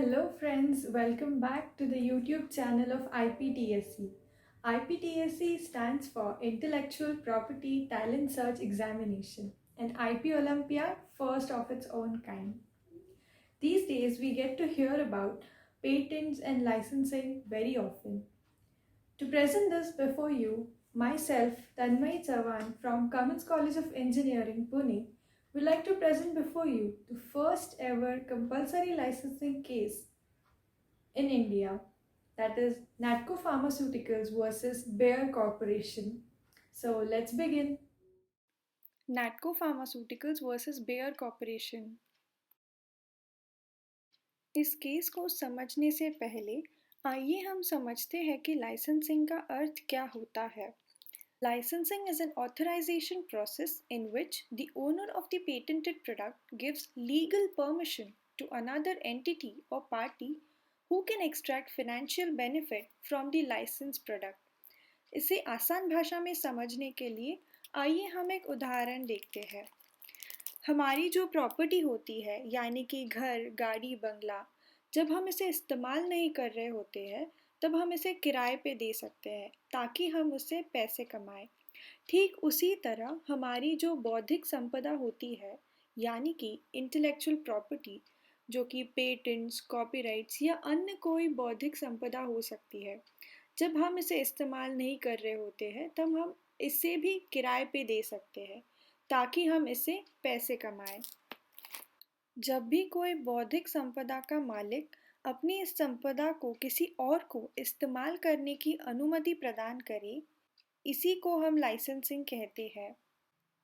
Hello friends, welcome back to the YouTube channel of IPTSE. IPTSE stands for Intellectual Property Talent Search Examination, an IP Olympiad first of its own kind. These days we get to hear about patents and licensing very often. To present this before you, myself, Tanmay Chavan from Cummins College of Engineering, Pune, would like to present before you the first ever compulsory licensing case in India, that is Natco Pharmaceuticals versus Bayer Corporation. So let's begin. Natco Pharmaceuticals versus Bayer Corporation. इस case को समझने से पहले आइए हम समझते हैं कि लाइसेंसिंग का अर्थ क्या होता है. Licensing is an authorization process in which the owner of the patented product gives legal permission to another entity or party who can extract financial benefit from the licensed product. इसे आसान भाषा में समझने के लिए आइए हम एक उदाहरण देखते हैं. हमारी जो प्रॉपर्टी होती है यानी कि घर, गाड़ी, बंगला, जब हम इसे इस्तेमाल नहीं कर रहे होते हैं तब हम इसे किराए पे दे सकते हैं ताकि हम उससे पैसे कमाएं. ठीक उसी तरह हमारी जो बौद्धिक संपदा होती है यानी कि इंटेलेक्चुअल प्रॉपर्टी, जो कि पेटेंट्स, कॉपीराइट्स या अन्य कोई बौद्धिक संपदा हो सकती है, जब हम इसे इस्तेमाल नहीं कर रहे होते हैं तब हम इसे भी किराए पे दे सकते हैं ताकि हम इससे पैसे कमाएं. जब भी कोई बौद्धिक संपदा का मालिक अपनी इस संपदा को किसी और को इस्तेमाल करने की अनुमति प्रदान करे, इसी को हम लाइसेंसिंग कहते हैं.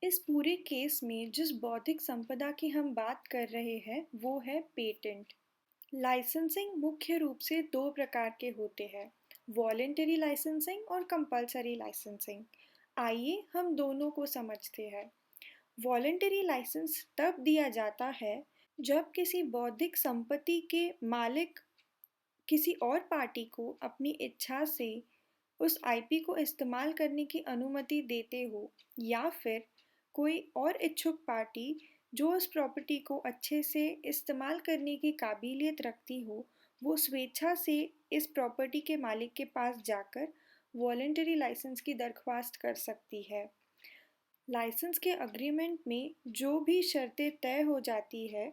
इस पूरे केस में जिस बौद्धिक संपदा की हम बात कर रहे हैं वो है पेटेंट. लाइसेंसिंग मुख्य रूप से दो प्रकार के होते हैं, वॉलेंटरी लाइसेंसिंग और कंपल्सरी लाइसेंसिंग. आइए हम दोनों को समझते हैं. वॉलेंटरी लाइसेंस तब दिया जाता है जब किसी बौद्धिक संपत्ति के मालिक किसी और पार्टी को अपनी इच्छा से उस आईपी को इस्तेमाल करने की अनुमति देते हो, या फिर कोई और इच्छुक पार्टी जो उस प्रॉपर्टी को अच्छे से इस्तेमाल करने की काबिलियत रखती हो, वो स्वेच्छा से इस प्रॉपर्टी के मालिक के पास जाकर वॉलेंटरी लाइसेंस की दरख्वास्त कर सकती है. लाइसेंस के अग्रीमेंट में जो भी शर्तें तय हो जाती है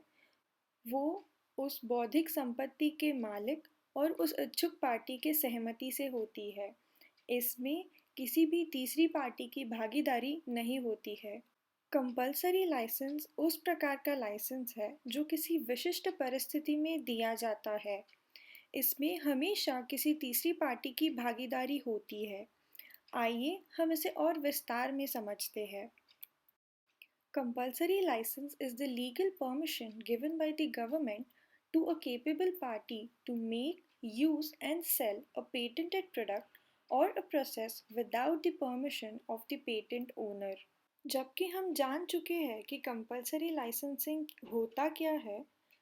वो उस बौद्धिक संपत्ति के मालिक और उस इच्छुक पार्टी के सहमति से होती है. इसमें किसी भी तीसरी पार्टी की भागीदारी नहीं होती है. कंपल्सरी लाइसेंस उस प्रकार का लाइसेंस है जो किसी विशिष्ट परिस्थिति में दिया जाता है. इसमें हमेशा किसी तीसरी पार्टी की भागीदारी होती है. आइए हम इसे और विस्तार में समझते हैं. Compulsory license is the legal permission given by the government to a capable party to make, use and sell a patented product or a process without the permission of the patent owner. जबकि हम जान चुके हैं कि compulsory licensing होता क्या है,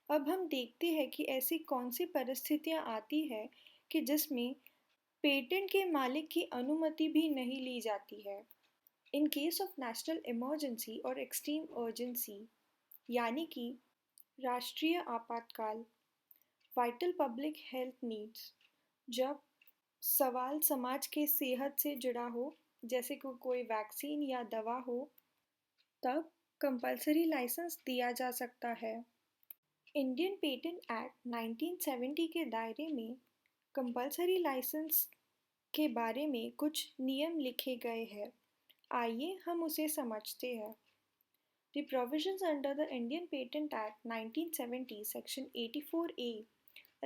अब हम देखते हैं कि ऐसी कौन सी परिस्थितियां आती है कि जिसमें पेटेंट के मालिक की अनुमति भी नहीं ली जाती है. In case of national emergency और एक्सट्रीम अर्जेंसी यानी कि राष्ट्रीय आपातकाल, वाइटल पब्लिक हेल्थ नीड्स, जब सवाल समाज के सेहत से जुड़ा हो जैसे कि कोई वैक्सीन या दवा हो, तब कंपल्सरी लाइसेंस दिया जा सकता है. इंडियन पेटेंट एक्ट 1970 के दायरे में कंपल्सरी लाइसेंस के बारे में कुछ नियम लिखे गए हैं. आइए हम उसे समझते हैं. The provisions under the Indian Patent Act 1970 Section 84A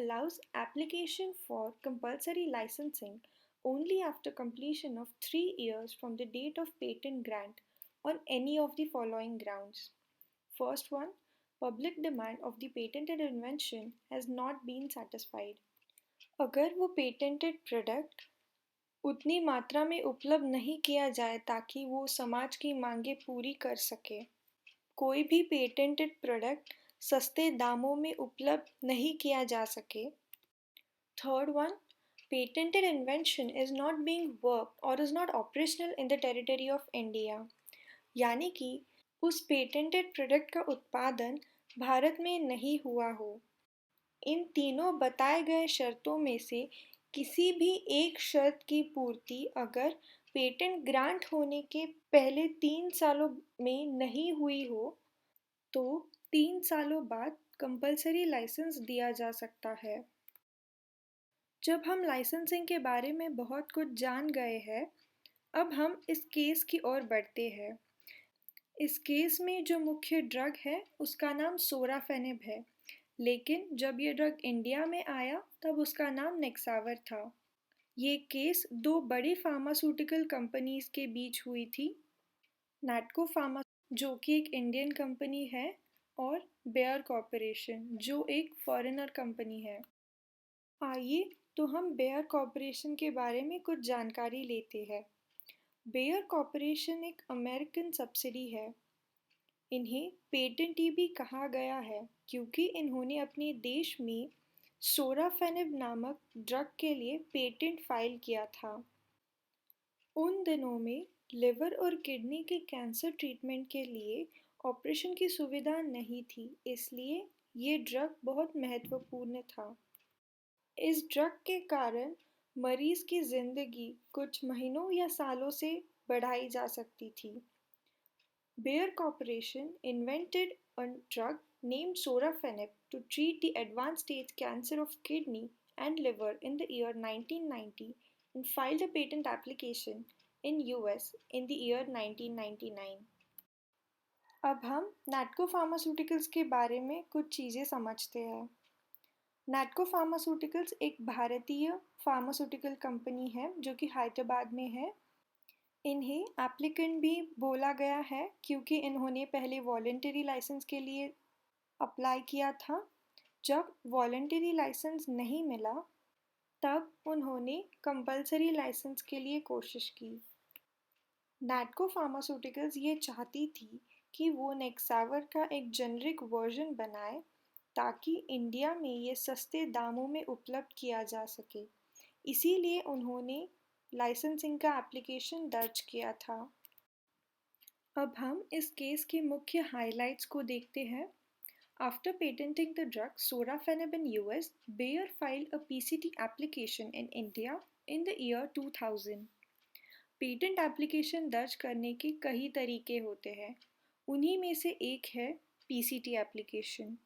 allows application for compulsory licensing only after completion of 3 years from the date of patent grant on any of the following grounds. First one, public demand of the patented invention has not been satisfied. अगर वो patented product उतनी मात्रा में उपलब्ध नहीं किया जाए ताकि वो समाज की मांगें पूरी कर सके. कोई भी पेटेंटेड प्रोडक्ट सस्ते दामों में उपलब्ध नहीं किया जा सके. Third one, patented invention is not being work और is not operational in the territory of India, यानी कि उस पेटेंटेड प्रोडक्ट का उत्पादन भारत में नहीं हुआ हो. इन तीनों बताए गए शर्तों में से किसी भी एक शर्त की पूर्ति अगर पेटेंट ग्रांट होने के पहले 3 सालों में नहीं हुई हो तो 3 सालों बाद कंपलसरी लाइसेंस दिया जा सकता है। जब हम लाइसेंसिंग के बारे में बहुत कुछ जान गए हैं, अब हम इस केस की ओर बढ़ते हैं। इस केस में जो मुख्य ड्रग है उसका नाम सोराफेनिब है, लेकिन जब ये ड्रग इंडिया में आया तब उसका नाम नेक्सावर था। ये केस दो बड़ी फार्मास्यूटिकल कंपनीज के बीच हुई थी, नैटको फार्मा जो कि एक इंडियन कंपनी है और बेयर कॉरपोरेशन जो एक फॉरेनर कंपनी है। आइए तो हम बेयर कॉरपोरेशन के बारे में कुछ जानकारी लेते हैं। बेयर कॉरपोरेशन एक अमेरिकन सब्सिडी है। इन्हें पेटेंटी भी कहा गया है क्योंकि इन्होंने अपने देश में सोराफेनिब नामक ड्रग के लिए पेटेंट फाइल किया था। उन दिनों में लिवर और किडनी के कैंसर ट्रीटमेंट के लिए ऑपरेशन की सुविधा नहीं थी, इसलिए ये ड्रग बहुत महत्वपूर्ण था। इस ड्रग के कारण मरीज की जिंदगी कुछ महीनों या सालों से बढ़ाई जा सकती थी। Bayer Corporation invented a drug named sorafenib to treat the advanced stage cancer of kidney and liver in the year 1990 and filed a patent application in US in the year 1999. अब हम नैटको फार्मास्यूटिकल्स के बारे में कुछ चीज़ें समझते हैं। Natco pharmaceuticals एक भारतीय फार्मास्यूटिकल कंपनी है जो कि हैदराबाद में है। इन्हें एप्लीकेंट भी बोला गया है क्योंकि इन्होंने पहले वॉलंटरी लाइसेंस के लिए अप्लाई किया था। जब वॉलंटरी लाइसेंस नहीं मिला तब उन्होंने कंपलसरी लाइसेंस के लिए कोशिश की। नैटको फार्मास्यूटिकल्स ये चाहती थी कि वो नेक्सावर का एक जेनरिक वर्जन बनाए ताकि इंडिया में ये सस्ते दामों में उपलब्ध किया जा सके। इसीलिए उन्होंने लाइसेंसिंग का एप्लीकेशन दर्ज किया था। अब हम इस केस के मुख्य हाइलाइट्स को देखते हैं। After patenting the drug sorafenib in US, Bayer filed a PCT application in India in the year 2000. Patent application दर्ज करने के कई तरीके होते हैं, उन्हीं में से एक है पीसीटी एप्लीकेशन।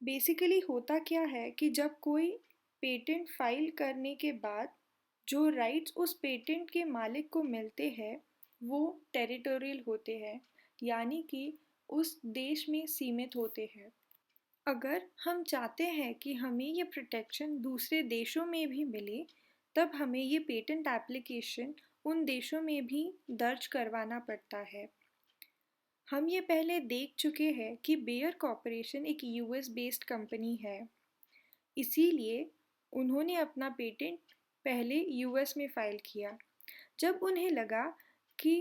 बेसिकली होता क्या है कि जब कोई पेटेंट फाइल करने के बाद जो राइट्स उस पेटेंट के मालिक को मिलते हैं वो टेरिटोरियल होते हैं, यानी कि उस देश में सीमित होते हैं। अगर हम चाहते हैं कि हमें ये प्रोटेक्शन दूसरे देशों में भी मिले तब हमें ये पेटेंट एप्लीकेशन उन देशों में भी दर्ज करवाना पड़ता है। हम ये पहले देख चुके हैं कि बेयर कॉरपोरेशन एक यूएस बेस्ड कंपनी है, इसीलिए उन्होंने अपना पेटेंट पहले यूएस में फाइल किया। जब उन्हें लगा कि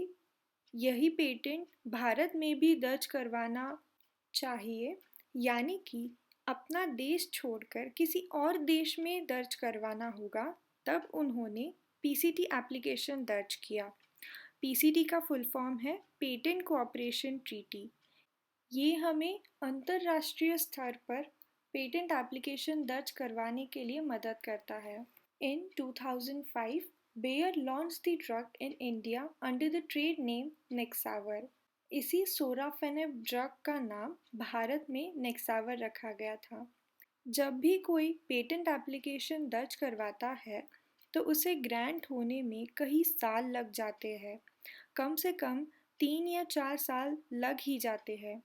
यही पेटेंट भारत में भी दर्ज करवाना चाहिए, यानी कि अपना देश छोड़कर किसी और देश में दर्ज करवाना होगा, तब उन्होंने पीसीटी एप्लीकेशन दर्ज किया। पीसीटी का फुल फॉर्म है पेटेंट कोऑपरेशन ट्रीटी। ये हमें अंतर्राष्ट्रीय स्तर पर पेटेंट एप्लीकेशन दर्ज करवाने के लिए मदद करता है। In 2005, Bayer launched the drug in India under the trade name Nexavar. इसी सोराफेनिब ड्रग का नाम भारत में नेक्सावर रखा गया था। जब भी कोई पेटेंट एप्लीकेशन दर्ज करवाता है तो उसे ग्रांट होने में कई साल लग जाते हैं, कम से कम 3 या 4 साल लग ही जाते हैं।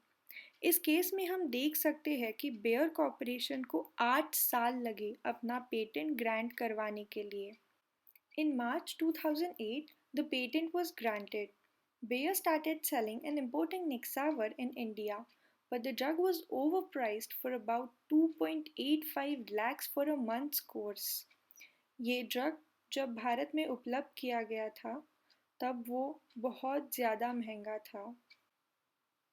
इस केस में हम देख सकते हैं कि बेयर कॉरपोरेशन को 8 साल लगे अपना पेटेंट ग्रांट करवाने के लिए। In March 2008, the patent was granted. Bayer started selling and importing Nexavar in India, but the drug was overpriced for about 2.85 lakhs for a month's course. ये ड्रग जब भारत में उपलब्ध किया गया था तब वो बहुत ज़्यादा महंगा था।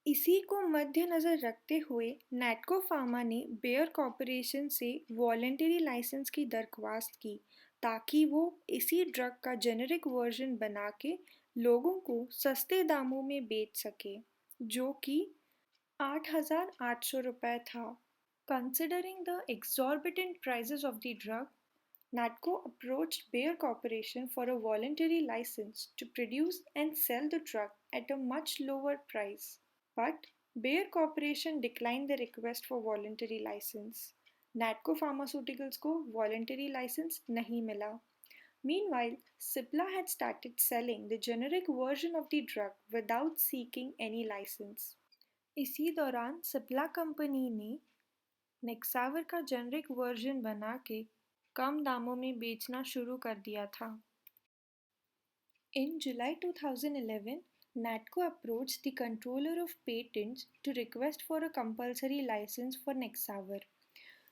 इसी को मद्देनज़र रखते हुए नैटको फार्मा ने बेयर कॉरपोरेशन से वॉलंटरी लाइसेंस की दरख्वास्त की ताकि वो इसी ड्रग का जेनेरिक वर्जन बना के लोगों को सस्ते दामों में बेच सके, जो कि 8,800 रुपये था। Considering the exorbitant prices of the drug, NATCO approached Bayer Corporation for a voluntary license to produce and sell the drug at a much lower price. But Bayer Corporation declined the request for voluntary license. NATCO Pharmaceuticals को voluntary license नहीं मिला. Meanwhile, Cipla had started selling the generic version of the drug without seeking any license. इसी दौरान Cipla company ने नेक्सावर का generic version बना के कम दामों में बेचना शुरू कर दिया था. In July 2011, NATCO approached the Controller of Patents to request for a compulsory license for Nexavar.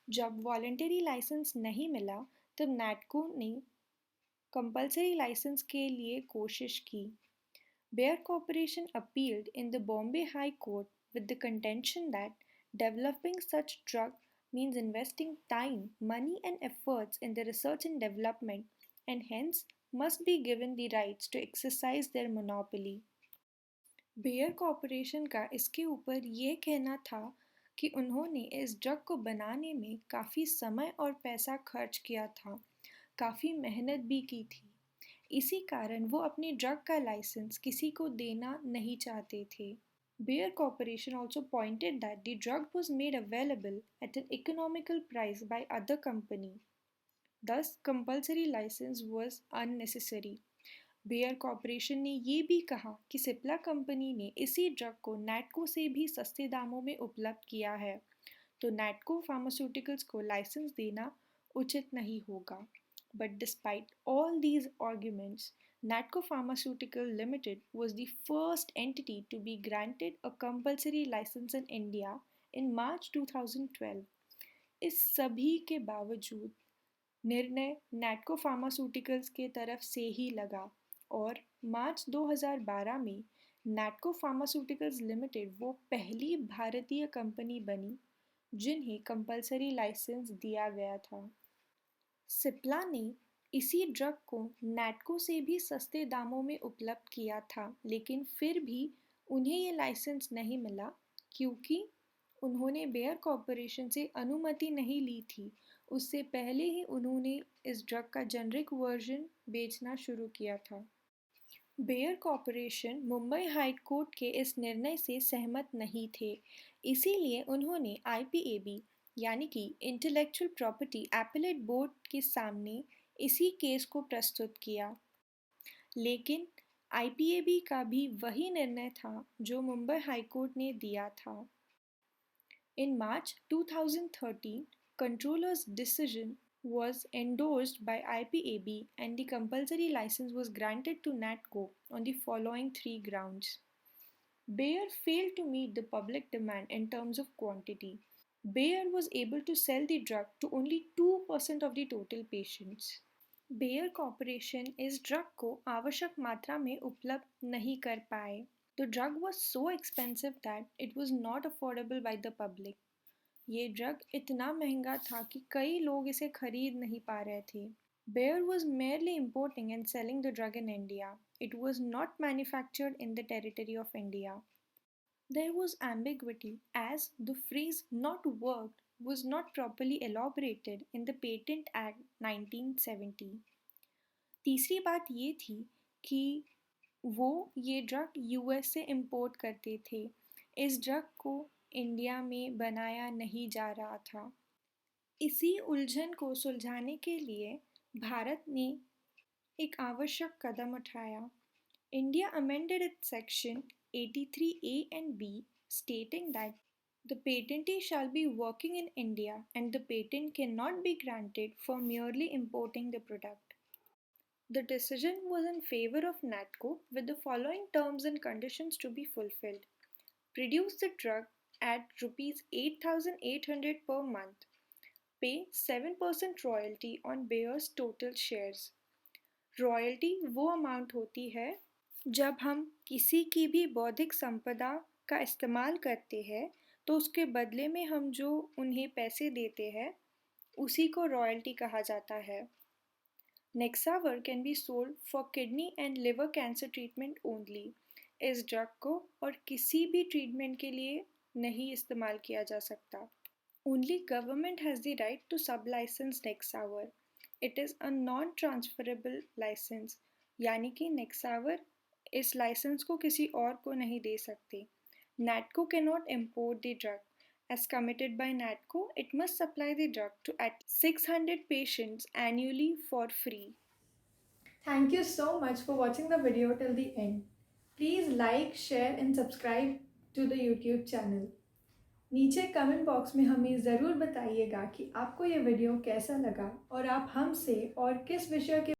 जब voluntary license नहीं मिला, तब NATCO ने compulsory license के लिए कोशिश की. Bayer Corporation appealed in the Bombay High Court with the contention that developing such drug means investing time, money and efforts in the research and development and hence must be given the rights to exercise their monopoly. Bayer corporation का इसके ऊपर ये कहना था कि उन्होंने इस drug को बनाने में काफ़ी समय और पैसा खर्च किया था, काफ़ी मेहनत भी की थी. इसी कारण वो अपनी ड्रग का लाइसेंस किसी को देना नहीं चाहते थे. Bayer Corporation also pointed that the drug was made available at an economical price by other company. Thus, compulsory license was unnecessary. Bayer Corporation ने ये भी कहा कि सिप्ला कंपनी ने इसी ड्रग को नैटको से भी सस्ते दामों में उपलब्ध किया है, तो नैटको फार्मास्यूटिकल्स को लाइसेंस देना उचित नहीं होगा. But despite all these arguments, NATCO Pharmaceutical Limited was the first entity to be granted a compulsory license in India in March 2012. इस सभी के बावजूद निर्णय NATCO Pharmaceuticals के तरफ से ही लगा और मार्च 2012 में NATCO Pharmaceuticals Limited वो पहली भारतीय कंपनी बनी जिन्हें कंपल्सरी लाइसेंस दिया गया था. सिप्ला ने इसी ड्रग को नैटको से भी सस्ते दामों में उपलब्ध किया था, लेकिन फिर भी उन्हें ये लाइसेंस नहीं मिला क्योंकि उन्होंने बेयर कॉरपोरेशन से अनुमति नहीं ली थी. उससे पहले ही उन्होंने इस ड्रग का जेनरिक वर्जन बेचना शुरू किया था. Bayer corporation Mumbai high court के इस निर्णय से सहमत नहीं थे, इसीलिए उन्होंने IPAB यानी कि इंटेलेक्चुअल प्रॉपर्टी एपेलेट बोर्ड के सामने इसी केस को प्रस्तुत किया. लेकिन IPAB का भी वही निर्णय था जो मुंबई हाई कोर्ट ने दिया था. In March 2013, Controller's decision was endorsed by IPAB and the compulsory license was granted to NATCO on the following three grounds. Bayer failed to meet the public demand in terms of quantity. Bayer was able to sell the drug to only 2% of the total patients. Bayer Corporation इस drug को आवश्यक मात्रा में उपलब्ध नहीं कर पाए. The drug was so expensive that it was not affordable by the public. ये ड्रग इतना महंगा था कि कई लोग इसे खरीद नहीं पा रहे थे. Bayer was merely importing and selling the drug in India. It was not manufactured in the territory of India. There was ambiguity as the phrase not worked was not properly elaborated in the Patent Act 1970. तीसरी बात ये थी कि वो ये drug US से import करते थे. इस ड्रग को इंडिया में बनाया नहीं जा रहा था. इसी उलझन को सुलझाने के लिए भारत ने एक आवश्यक कदम उठाया. India amended its section 83A and B stating that the patentee shall be working in India and the patent cannot be granted for merely importing the product. The decision was in favor of NATCO with the following terms and conditions to be fulfilled. Produce the drug at Rs 8,800 per month. Pay 7% royalty on Bayer's total shares. Royalty वो amount होती है जब हम किसी की भी बौद्धिक संपदा का इस्तेमाल करते हैं तो उसके बदले में हम जो उन्हें पैसे देते हैं उसी को रॉयल्टी कहा जाता है. Nexavar can be sold for kidney and liver cancer treatment only. इस ड्रग को और किसी भी ट्रीटमेंट के लिए नहीं इस्तेमाल किया जा सकता. Only government has the right to sub-license Nexavar. It is a non-transferable license, यानी कि Nexavar इस license को किसी और को नहीं दे सकते. NATCO cannot import the drug. As committed by NATCO, it must supply the drug to at 600 patients annually for free. Thank you so much for watching the video till the end. Please like, share and subscribe to the YouTube channel. नीचे comment box में हमें ज़रूर बताइएगा कि आपको ये video कैसा लगा और आप हमसे और किस विषय के